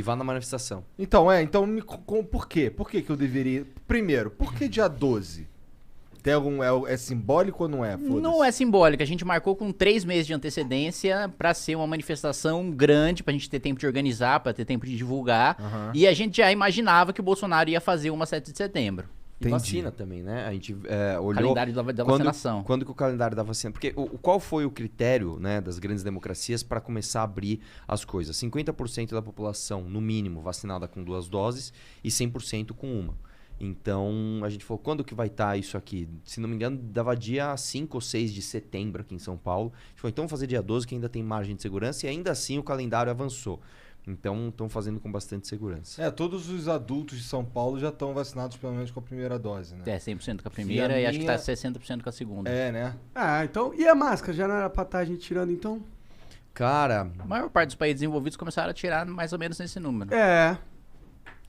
E vá na manifestação. Então, por quê? Por que que eu deveria... Primeiro, por que dia 12? Tem algum... É simbólico ou não é? Foda-se. Não é simbólico, a gente marcou com 3 meses de antecedência pra ser uma manifestação grande, pra gente ter tempo de organizar, pra ter tempo de divulgar. Aham. E a gente já imaginava que o Bolsonaro ia fazer uma 7 de setembro. E Entendi. vacina também, né? A gente olhou... Calendário da vacinação. Quando que o calendário da vacina... Porque qual foi o critério, né, das grandes democracias para começar a abrir as coisas? 50% da população, no mínimo, vacinada com 2 doses e 100% com uma. Então, a gente falou, quando que vai estar isso aqui? Se não me engano, dava dia 5 ou 6 de setembro aqui em São Paulo. A gente falou, então vamos fazer dia 12, que ainda tem margem de segurança. E ainda assim o calendário avançou. Então, estão fazendo com bastante segurança. Todos os adultos de São Paulo já estão vacinados pelo menos com a primeira dose, né? 100% com a primeira E e, a acho que minha- tá 60% com a segunda. Né? Ah, então... E a máscara? Já não era pra estar a gente tirando, então? Cara, A maior parte dos países desenvolvidos começaram a tirar mais ou menos nesse número. É,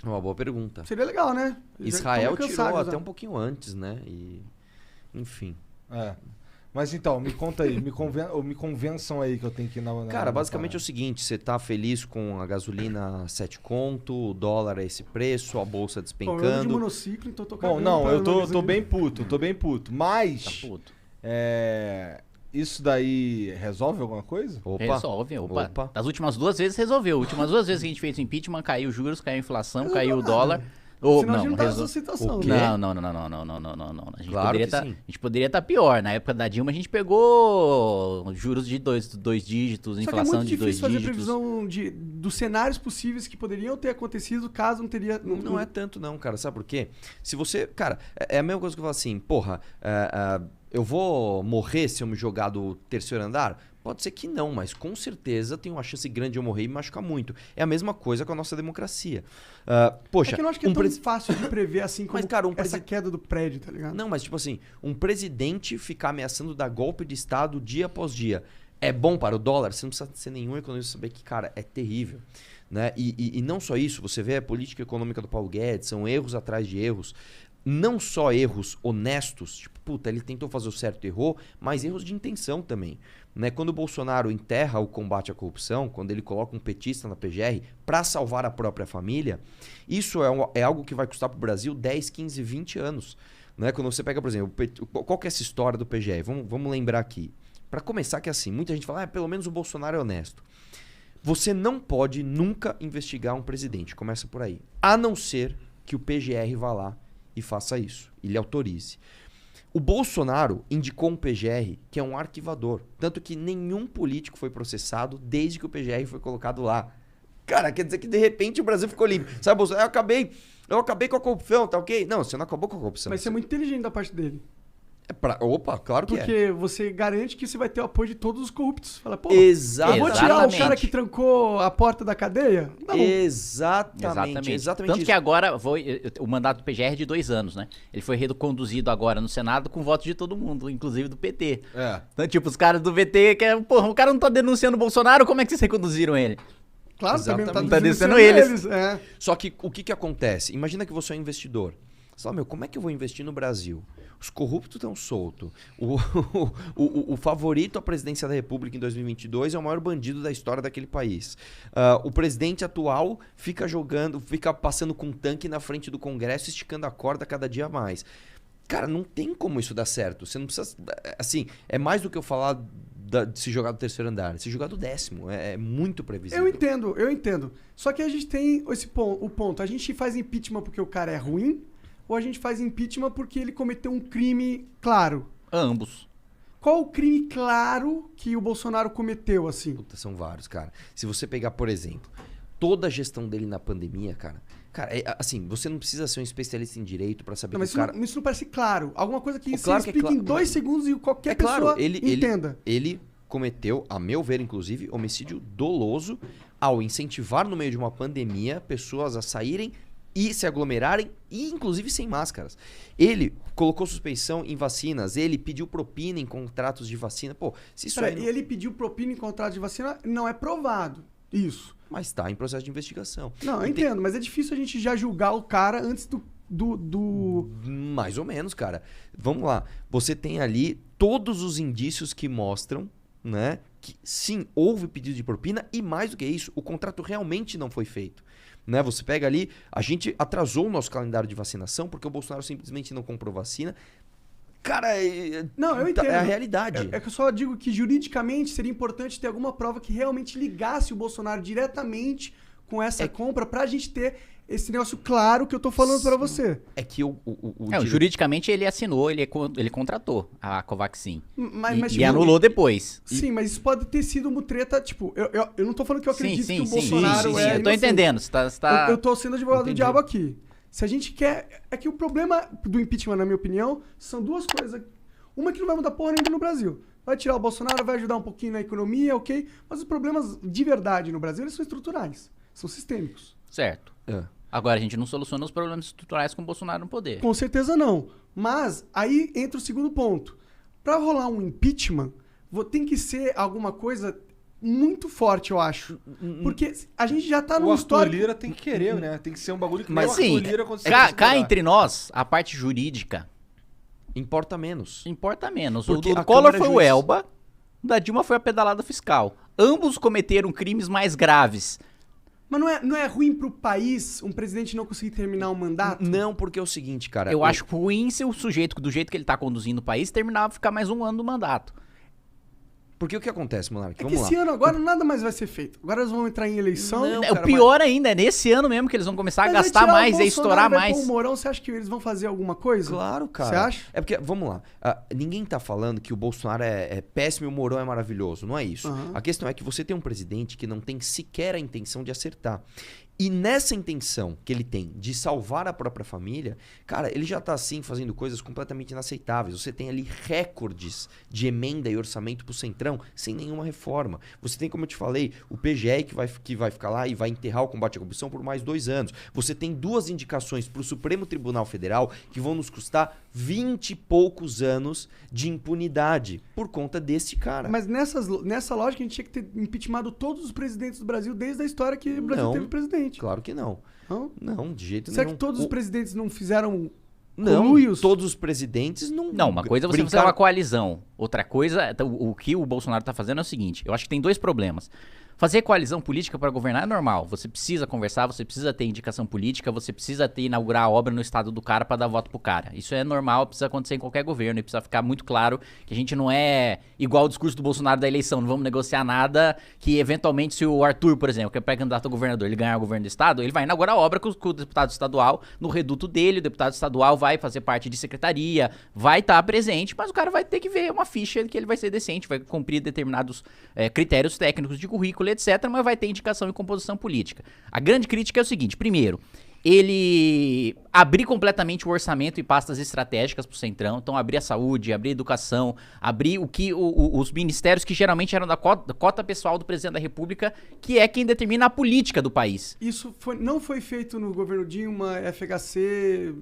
é uma boa pergunta. seria legal, né? Já Israel tamo tirou cansados, até ó. um pouquinho antes, né? E, enfim. Mas então, me conta aí, me convençam aí que eu tenho que ir na... Cara, basicamente é o seguinte, você tá feliz com a gasolina 7 conto, o dólar é esse preço, a bolsa Bom, eu ando de despencando. monociclo, então tô Bom, cagando não, pra eu tô economizar. bem puto, Tá mas... puto. Isso daí resolve alguma coisa? Opa, Resolve, opa. Opa. Das últimas 2 vezes resolveu. Últimas 2 vezes que a gente fez o impeachment, caiu os juros, caiu a inflação, caiu o dólar. Senão a gente não tá nessa resol- situação, O quê? né? Não. A gente Claro poderia que tá, sim. a gente poderia estar pior. Na época da Dilma a gente pegou juros de dois dígitos, Só que é inflação muito de 2 difícil fazer dígitos. previsão dos cenários possíveis que poderiam ter acontecido caso não teria... Não é tanto não, cara. Sabe por quê? Se você... Cara, é a mesma coisa que eu falo assim, porra, eu vou morrer se eu me jogar do 3º andar? Pode ser que não, mas com certeza tem uma chance grande de eu morrer e me machucar muito. É a mesma coisa com a nossa democracia. Poxa, É que eu não acho que é tão fácil de prever assim como Mas, cara, essa queda do prédio, tá ligado? Não, mas tipo assim, um presidente ficar ameaçando dar golpe de Estado dia após dia é bom para o dólar? Você não precisa ser nenhum economista saber que, cara, é terrível. Né? E não só isso, você vê a política econômica do Paulo Guedes, são erros atrás de erros. Não só erros honestos, tipo, puta, ele tentou fazer o certo e errou, mas erros de intenção também. Né? Quando o Bolsonaro enterra o combate à corrupção, quando ele coloca um petista na PGR para salvar a própria família, isso é algo que vai custar para o Brasil 10, 15, 20 anos. Né? Quando você pega, por exemplo, qual que é essa história do PGR? Vamos lembrar aqui. Para começar que é assim, muita gente fala, pelo menos o Bolsonaro é honesto. Você não pode nunca investigar um presidente, começa por aí. A não ser que o PGR vá lá e faça isso, ele autorize. O Bolsonaro indicou um PGR que é um arquivador, tanto que nenhum político foi processado desde que o PGR foi colocado lá. Cara, quer dizer que de repente o Brasil ficou limpo. Sabe, Bolsonaro, eu acabei com a corrupção, tá ok? Não, você não acabou com a corrupção. Mas isso é muito inteligente da parte dele. Opa, claro que Porque você garante que você vai ter o apoio de todos os corruptos. Fala, pô, Exatamente. eu vou tirar o cara que trancou a porta da cadeia? Não. Exatamente Tanto isso. que agora o mandato do PGR é de 2 anos, né? Ele foi reconduzido agora no Senado com voto de todo mundo, inclusive do PT. Então, tipo, os caras do PT, porra, o cara não tá denunciando o Bolsonaro, como é que vocês reconduziram ele? Claro, também não tá Exatamente. denunciando eles. É. Só que o que acontece? Imagina que você é um investidor. Você fala, como é que eu vou investir no Brasil? Os corruptos estão soltos. O favorito à presidência da República em 2022 é o maior bandido da história daquele país. O presidente atual fica passando com um tanque na frente do Congresso, esticando a corda cada dia mais. Cara, não tem como isso dar certo. Você não precisa... Assim, é mais do que eu falar de se jogar do 3º andar. Se jogar do 10º. É muito previsível. Eu entendo. Só que a gente tem o ponto. A gente faz impeachment porque o cara é ruim ou a gente faz impeachment porque ele cometeu um crime claro? Ambos. Qual o crime claro que o Bolsonaro cometeu, assim? Puta, são vários, cara. Se você pegar, por exemplo, toda a gestão dele na pandemia, cara, assim, você não precisa ser um especialista em direito pra saber Não, mas que o cara... isso não parece claro. Alguma coisa que Claro você que é explica em claro. 2 segundos e qualquer claro, pessoa entenda. Ele cometeu, a meu ver, inclusive, homicídio doloso ao incentivar no meio de uma pandemia pessoas a saírem e se aglomerarem, e inclusive sem máscaras. Ele colocou suspensão em vacinas, ele pediu propina em contratos de vacina. Pô, se isso aí... E ele pediu propina em contrato de vacina, não é provado. Isso. Mas está em processo de investigação. Não, eu entendo, mas é difícil a gente já julgar o cara antes do... Mais ou menos, cara. Vamos lá. Você tem ali todos os indícios que mostram, né, que sim, houve pedido de propina e mais do que isso, o contrato realmente não foi feito. Né? Você pega ali, a gente atrasou o nosso calendário de vacinação porque o Bolsonaro simplesmente não comprou vacina. Cara, não, eu entendo. É a realidade. É que eu só digo que juridicamente seria importante ter alguma prova que realmente ligasse o Bolsonaro diretamente com essa compra pra gente ter esse negócio claro que eu tô falando pra você. É que juridicamente ele assinou, ele contratou a Covaxin. Mas, e anulou depois. Sim, mas isso pode ter sido uma treta, tipo, eu não tô falando que eu acredito que o Bolsonaro é eu tô entendendo. Você tá... Eu tô sendo advogado do diabo aqui. Se a gente quer... É que o problema do impeachment, na minha opinião, são duas coisas. Uma que não vai mudar porra nenhuma no Brasil. Vai tirar o Bolsonaro, vai ajudar um pouquinho na economia, ok? Mas os problemas de verdade no Brasil, eles são estruturais. São sistêmicos. Certo. Agora, a gente não soluciona os problemas estruturais com o Bolsonaro no poder. Com certeza não. Mas aí entra o segundo ponto. Para rolar um impeachment, tem que ser alguma coisa muito forte, eu acho. Porque a gente já tá no histórico... O Arthur Lira tem que querer, né? Tem que ser um bagulho que mas o sim, Arthur Lira consegue cá entre nós, a parte jurídica... Importa menos. Importa menos. Porque o do Collor foi o Elba, o da Dilma foi a pedalada fiscal. Ambos cometeram crimes mais graves. Mas não é ruim pro país um presidente não conseguir terminar o mandato? Não, porque é o seguinte, cara... Eu acho ruim se o sujeito, do jeito que ele tá conduzindo o país, terminava ficar mais um ano do mandato. Porque o que acontece, Monark? É que esse ano agora nada mais vai ser feito. Agora eles vão entrar em eleição. Não, o pior ainda, é nesse ano mesmo que eles vão começar a gastar mais e a estourar mais. O Mourão, você acha que eles vão fazer alguma coisa? Claro, cara. Você acha? É porque, vamos lá, ninguém tá falando que o Bolsonaro é péssimo e o Mourão é maravilhoso, não é isso. Uhum. A questão é que você tem um presidente que não tem sequer a intenção de acertar. E nessa intenção que ele tem de salvar a própria família, cara, ele já tá assim fazendo coisas completamente inaceitáveis. Você tem ali recordes de emenda e orçamento pro Centrão sem nenhuma reforma. Você tem, como eu te falei, o PGR que vai ficar lá e vai enterrar o combate à corrupção por mais 2 anos. Você tem 2 indicações pro Supremo Tribunal Federal que vão nos custar 20 e poucos anos de impunidade por conta desse cara. Mas nessa lógica a gente tinha que ter impeachmentado todos os presidentes do Brasil desde a história que o Brasil teve presidente. Claro que não. Não, de jeito nenhum. Será que todos os presidentes não fizeram conluios? Todos os presidentes não... Não, uma coisa é você fazer uma coalizão. Outra coisa, o que o Bolsonaro tá fazendo é o seguinte, eu acho que tem 2 problemas. Fazer coalizão política para governar é normal. Você precisa conversar, você precisa ter indicação política, você precisa inaugurar a obra no estado do cara para dar voto pro cara. Isso é normal, precisa acontecer em qualquer governo e precisa ficar muito claro que a gente não é igual o discurso do Bolsonaro da eleição, não vamos negociar nada que eventualmente se o Arthur, por exemplo, que é pré-candidato a governador, ele ganhar o governo do estado, ele vai inaugurar a obra com o deputado estadual no reduto dele, o deputado estadual vai fazer parte de secretaria, vai estar presente, mas o cara vai ter que ver uma ficha que ele vai ser decente, vai cumprir determinados critérios técnicos de currículo, etc., mas vai ter indicação e composição política. A grande crítica é o seguinte, primeiro, ele abrir completamente o orçamento e pastas estratégicas pro Centrão, então abrir a saúde, abrir a educação, abrir os ministérios que geralmente eram da cota pessoal do presidente da República, que é quem determina a política do país. Isso não foi feito no governo Dilma, FHC,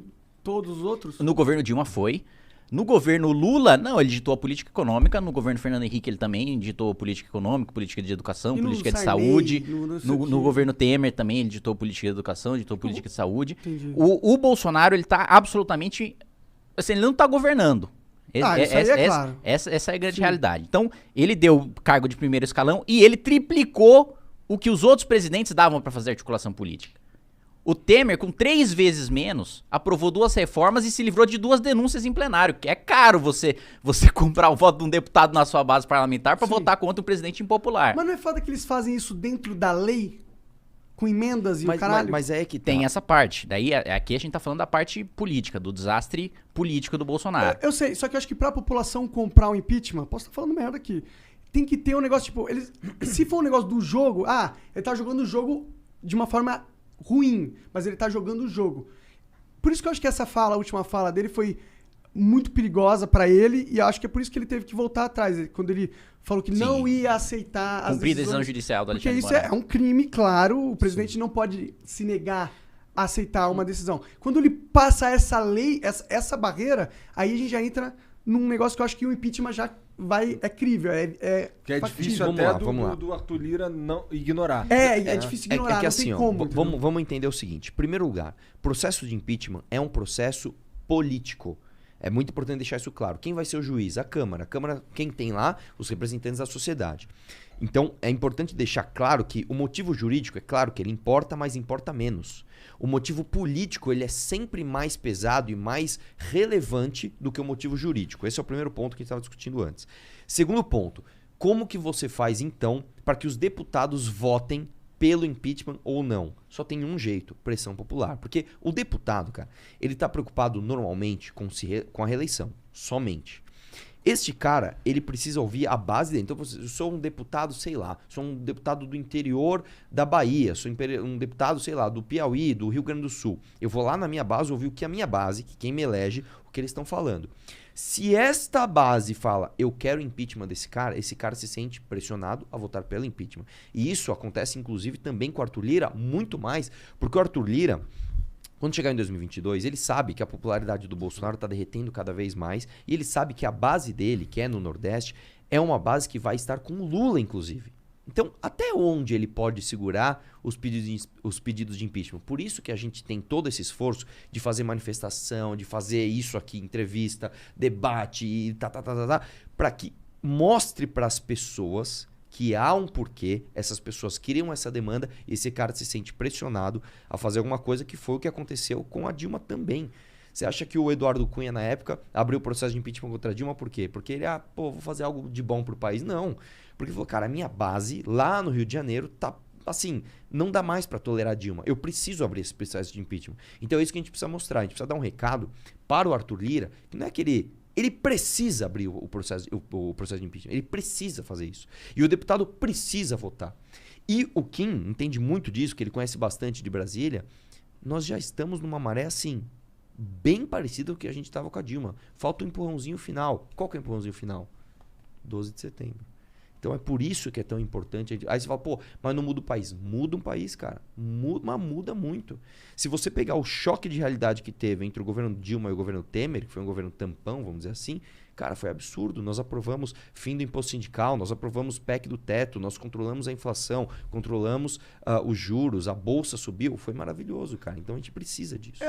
todos os outros? No governo Dilma foi. No governo Lula, não, ele ditou a política econômica. No governo Fernando Henrique, ele também ditou política econômica, política de educação, política de saúde. No governo Temer também, ele ditou política de educação, ditou política de saúde. O Bolsonaro, ele tá absolutamente... Assim, ele não tá governando. Claro. Essa é a grande realidade. Então, ele deu cargo de primeiro escalão e ele triplicou o que os outros presidentes davam para fazer articulação política. O Temer, com 3 vezes menos, aprovou 2 reformas e se livrou de 2 denúncias em plenário, que é caro você comprar o voto de um deputado na sua base parlamentar para votar contra um presidente impopular. Mas não é foda que eles fazem isso dentro da lei? Com emendas e o caralho? Mas é que tá. Tem essa parte. Daí, aqui a gente tá falando da parte política, do desastre político do Bolsonaro. Eu sei, só que eu acho que pra população comprar o impeachment, posso estar falando merda aqui, tem que ter um negócio, tipo, se for um negócio do jogo, ele tá jogando o jogo de uma forma ruim, mas ele tá jogando o jogo. Por isso que eu acho que a última fala dele foi muito perigosa pra ele, e eu acho que é por isso que ele teve que voltar atrás, quando ele falou que não ia aceitar as cumprir a decisão judicial do Alexandre Porque isso é um crime, claro, o presidente não pode se negar a aceitar uma decisão. Quando ele passa essa lei, essa barreira, aí a gente já entra num negócio que eu acho que o impeachment já é crível, que é difícil até do Arthur Lira não ignorar. É difícil ignorar, que não assim, tem como. Vamos entender o seguinte. Em primeiro lugar, processo de impeachment é um processo político. É muito importante deixar isso claro. Quem vai ser o juiz? A Câmara. A Câmara, quem tem lá? Os representantes da sociedade. Então, é importante deixar claro que o motivo jurídico, é claro que ele importa, mas importa menos. O motivo político, ele é sempre mais pesado e mais relevante do que o motivo jurídico. Esse é o primeiro ponto que a gente estava discutindo antes. Segundo ponto, como que você faz, então, para que os deputados votem pelo impeachment ou não? Só tem um jeito, pressão popular. Porque o deputado, cara, ele está preocupado normalmente com a reeleição, somente. Este cara, ele precisa ouvir a base dele. Então, eu sou um deputado, sei lá, sou um deputado do interior da Bahia, sou um deputado, sei lá, do Piauí, do Rio Grande do Sul. Eu vou lá na minha base ouvir o que a minha base, que quem me elege, o que eles estão falando. Se esta base fala, eu quero impeachment desse cara, esse cara se sente pressionado a votar pelo impeachment. E isso acontece, inclusive, também com o Arthur Lira, muito mais, porque o Arthur Lira, quando chegar em 2022, ele sabe que a popularidade do Bolsonaro está derretendo cada vez mais e ele sabe que a base dele, que é no Nordeste, é uma base que vai estar com o Lula, inclusive. Então, até onde ele pode segurar os pedidos de impeachment? Por isso que a gente tem todo esse esforço de fazer manifestação, de fazer isso aqui, entrevista, debate e para que mostre para as pessoas que há um porquê, essas pessoas criam essa demanda e esse cara se sente pressionado a fazer alguma coisa, que foi o que aconteceu com a Dilma também. Você acha que o Eduardo Cunha, na época, abriu o processo de impeachment contra a Dilma por quê? Porque ele, vou fazer algo de bom pro país? Não. Porque ele falou, cara, a minha base lá no Rio de Janeiro tá assim, não dá mais para tolerar a Dilma. Eu preciso abrir esse processo de impeachment. Então é isso que a gente precisa mostrar. A gente precisa dar um recado para o Arthur Lira, que não é que ele precisa abrir o processo de impeachment. Ele precisa fazer isso. E o deputado precisa votar. E o Kim entende muito disso, que ele conhece bastante de Brasília. Nós já estamos numa maré assim, bem parecida com o que a gente estava com a Dilma. Falta um empurrãozinho final. Qual que é o empurrãozinho final? 12 de setembro. Então é por isso que é tão importante. Aí você fala, mas não muda o país. Muda um país, cara. Mas muda muito. Se você pegar o choque de realidade que teve entre o governo Dilma e o governo Temer, que foi um governo tampão, vamos dizer assim, cara, foi absurdo. Nós aprovamos fim do imposto sindical, nós aprovamos PEC do teto, nós controlamos a inflação, controlamos os juros, a bolsa subiu. Foi maravilhoso, cara. Então a gente precisa disso.